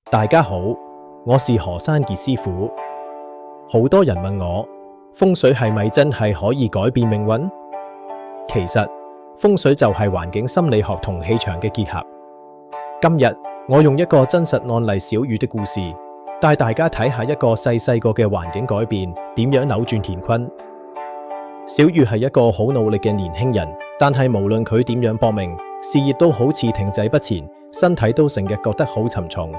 大家好，我是何山傑師傅。好多人問我，風水係咪真係可以改變命運？其實風水就係環境心理學同氣場嘅結合。今日我用一個真實案例小雨的故事，帶大家睇下一個細個嘅環境改變點樣扭轉乾坤。小雨係一個好努力嘅年輕人，但係無論佢點樣搏命，事業都好似停滯不前，身體都成日覺得好沉重。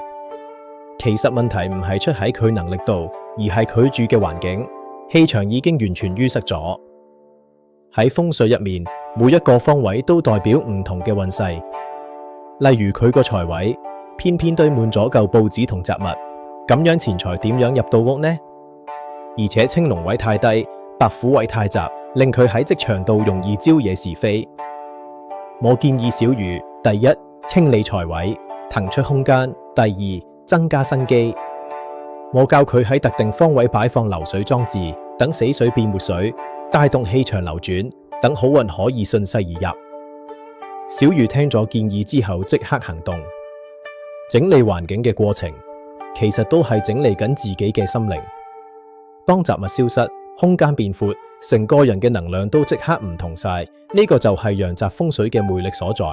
其實問題唔係出喺佢能力度，而係佢住嘅環境氣場已經完全淤塞咗。喺風水入面，每一個方位都代表唔同嘅運勢。例如佢個財位偏偏堆滿咗舊報紙同雜物，咁樣錢財點樣入到屋呢？而且青龍位太低，白虎位太雜，令佢喺職場度容易招惹是非。我建議小雨：第一，清理財位，騰出空間；第二，增加生機。我教佢喺特定方位擺放流水裝置，等死水變活水，帶動氣場流轉，等好運可以順勢而入。小雨聽咗建議之後即刻行動。整理環境嘅過程，其實都係整理緊自己嘅心靈。當雜物消失，空間變闊，成個人嘅能量都即刻唔同晒。呢個就係陽宅風水嘅魅力所在。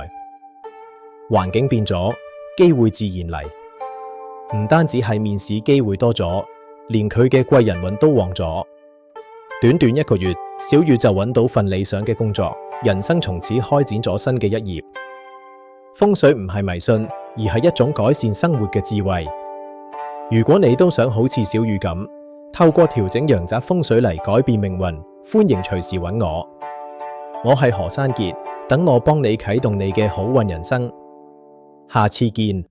環境變咗，機會自然嚟。唔單止係面試機會多咗，連佢嘅貴人運都旺咗。短短1個月，小雨就揾到份理想嘅工作，人生從此開展咗新嘅一頁。風水唔係迷信，而係一種改善生活嘅智慧。如果你都想好似小雨咁，透過調整陽宅風水嚟改變命運，歡迎隨時揾我。我係何山傑，等我幫你啟動你嘅好運人生。下次見。